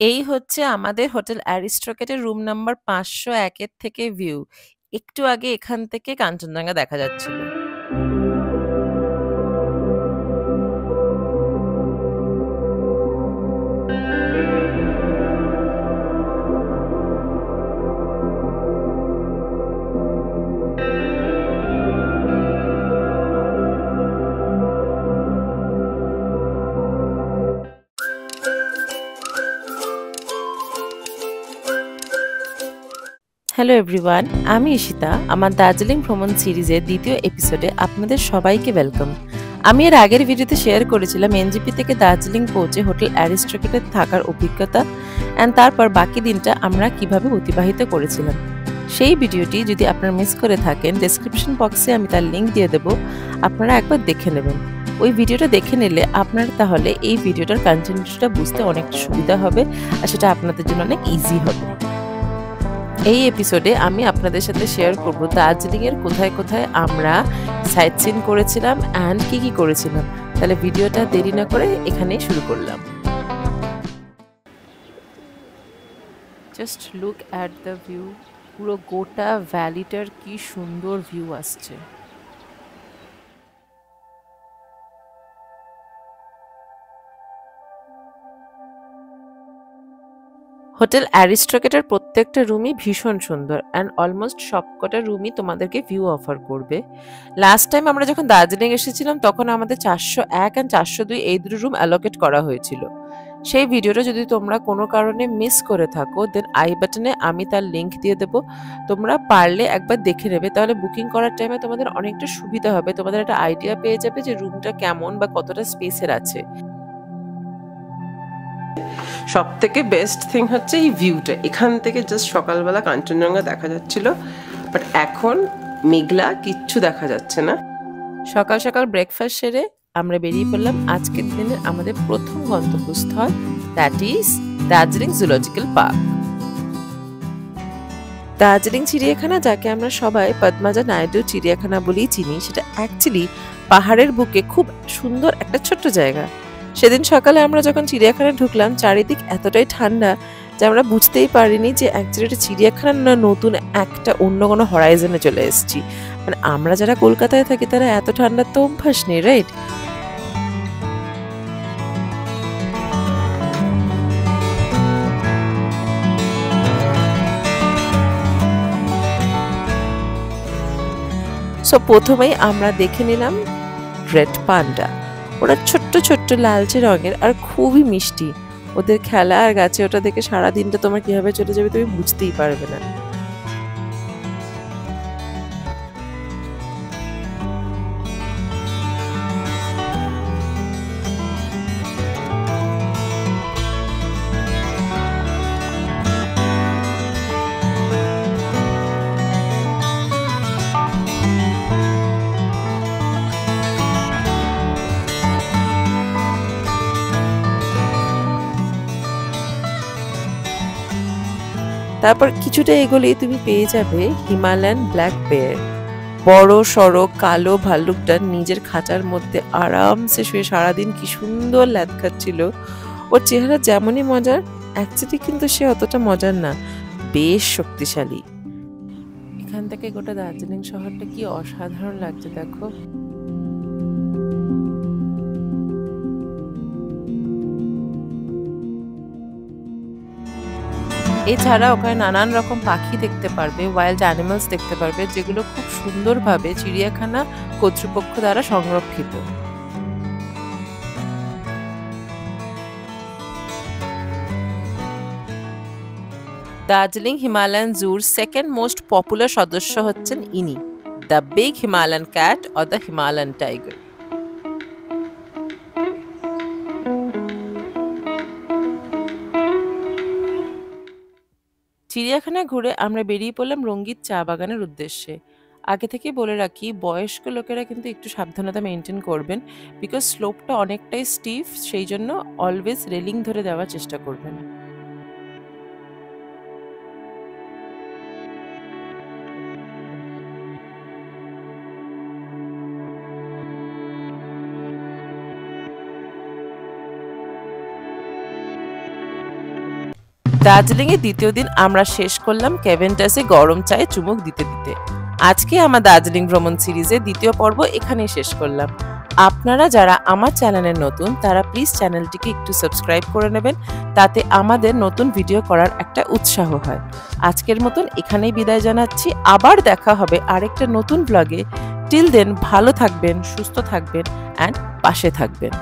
এই হচ্ছে আমাদের হোটেল অ্যারিস্ট্রকেটের রুম নাম্বার ৫০১ এর থেকে ভিউ। একটু আগে এখান থেকে কাঞ্চনজঙ্ঘা দেখা যাচ্ছিল। হ্যালো এভরিওয়ান, আমি ঈশিতা। আমার দার্জিলিং ভ্রমণ সিরিজের দ্বিতীয় এপিসোডে আপনাদের সবাইকে ওয়েলকাম। আমি এর আগের ভিডিওতে শেয়ার করেছিলাম এনজিপি থেকে দার্জিলিং পৌঁছে হোটেল অ্যারিস্ট্রকেটে থাকার অভিজ্ঞতা অ্যান্ড তারপর বাকি দিনটা আমরা কিভাবে অতিবাহিত করেছিলাম। সেই ভিডিওটি যদি আপনারা মিস করে থাকেন, ডেসক্রিপশন বক্সে আমি তার লিঙ্ক দিয়ে দেবো, আপনারা একবার দেখে নেবেন। ওই ভিডিওটা দেখে নিলে আপনার তাহলে এই ভিডিওটার কন্টেন্টটা বুঝতে অনেকটা সুবিধা হবে আর সেটা আপনাদের জন্য অনেক ইজি হবে। এই এপিসোডে আমি আপনাদের সাথে শেয়ার করব দার্জিলিং এর কোথায় কোথায় আমরা সাইট সিন করেছিলাম অ্যান্ড কি কি করেছিলাম। তাহলে ভিডিওটা দেরি না করে এখানেই শুরু করলাম। Just look at the view. পুরো গোটা ভ্যালিটার কি সুন্দর ভিউ আসছে। হোটেল অ্যারিস্ট্রকেটের প্রত্যেকটা রুমই ভীষণ সুন্দর অ্যান্ড অলমোস্ট সবকটা রুমই তোমাদেরকে ভিউ অফার করবে। লাস্ট টাইম আমরা যখন দার্জিলিং এসেছিলাম তখন আমাদের ৪০১ অ্যান্ড ৪০২ এই দুটো রুম অ্যালোকেট করা হয়েছিল। সেই ভিডিওটা যদি তোমরা কোনো কারণে মিস করে থাকো দেন আই বাটনে আমি তার লিঙ্ক দিয়ে দেবো। তোমরা পারলে একবার দেখে নেবে, তাহলে বুকিং করার টাইমে তোমাদের অনেকটা সুবিধা হবে, তোমাদের একটা আইডিয়া পেয়ে যাবে যে রুমটা কেমন বা কতটা স্পেসের আছে। সব থেকে বেস্ট থিং হচ্ছে এই ভিউটা। এখান থেকে জাস্ট সকালবেলা কাঞ্চনজঙ্ঘা দেখা যাচ্ছিল, বাট এখন মেঘলা, কিচ্ছু দেখা যাচ্ছে না। সকাল সকাল ব্রেকফাস্ট সেরে আমরা বেরিয়ে পড়লাম আজকের দিনের আমাদের প্রথম গন্তব্যস্থল, that is Darjeeling zoological park. Darjeeling চিড়িয়াখানা, যাকে আমরা সবাই পদ্মাজা নাইডু চিড়িয়াখানা বলেই চিনি, সেটা অ্যাকচুয়ালি পাহাড়ের বুকে খুব সুন্দর একটা ছোট্ট জায়গা। সেদিন সকালে আমরা যখন চিড়িয়াখানায় ঢুকলাম চারিদিক এতটাই ঠান্ডা যে আমরা বুঝতেই পারিনি যে অ্যাকচুয়ালি এটা চিড়িয়াখানা না নতুন একটা অন্য কোনো হরাইজনে চলে এসেছি। মানে আমরা যারা কলকাতায় থাকি তারা এত ঠান্ডার তো অভ্যাস নেই, রাইট? সো প্রথমেই আমরা দেখে নিলাম রেড পান্ডা। ওরা ছোট্ট ছোট্ট লালচে রঙের আর খুবই মিষ্টি। ওদের খেলা আর গাছে ওটা দেখে সারাদিনটা তোমার কিভাবে চলে যাবে তুমি বুঝতেই পারবে না। তারপর কিছুটা এগোলেই তুমি পেয়ে যাবে হিমালয়ান ব্ল্যাক বেয়ার। বড় সড়ো কালো ভাল্লুকটা নিজের খাঁচার মধ্যে আরামসে শুয়ে সারাদিন কি সুন্দর ল্যাদ খাচ্ছিল। ওর চেহারা যেমনই মজার, অ্যাকচুয়ালি কিন্তু সে অতটা মজার না, বেশ শক্তিশালী। এখান থেকে গোটা দার্জিলিং শহরটা কি অসাধারণ লাগছে দেখো। এছাড়া ওখানে নানান রকম পাখি দেখতে পারবে, ওয়াইল্ড অ্যানিমালস দেখতে পারবে, যেগুলো খুব সুন্দরভাবে চিড়িয়াখানা কর্তৃপক্ষ দ্বারা সংরক্ষিত। দার্জিলিং হিমালয়ান জুর সেকেন্ড মোস্ট পপুলার সদস্য হচ্ছেন ইনি, the big Himalayan cat or the Himalayan tiger. চিড়িয়াখানায় ঘুরে আমরা বেরিয়ে পড়লাম রঙ্গিত চা বাগানের উদ্দেশ্যে। আগে থেকেই বলে রাখি বয়স্ক লোকেরা কিন্তু একটু সাবধানতা মেনটেন করবেন, বিকজ স্লোপটা অনেকটাই স্টিফ, সেই জন্য অলওয়েজ রেলিং ধরে দেওয়ার চেষ্টা করবেন। দার্জিলিংয়ে দ্বিতীয় দিন আমরা শেষ করলাম ক্যাভেন্টাসে গরম চায়ে চুমুক দিতে দিতে। আজকে আমার দার্জিলিং ভ্রমণ সিরিজের দ্বিতীয় পর্ব এখানেই শেষ করলাম। আপনারা যারা আমার চ্যানেলে নতুন তারা প্লিজ চ্যানেলটিকে একটু সাবস্ক্রাইব করে নেবেন, তাতে আমাদের নতুন ভিডিও করার একটা উৎসাহ হয়। আজকের মতন এখানেই বিদায় জানাচ্ছি, আবার দেখা হবে আরেকটা নতুন ব্লগে। টিল দেন ভালো থাকবেন, সুস্থ থাকবেন অ্যান্ড পাশে থাকবেন।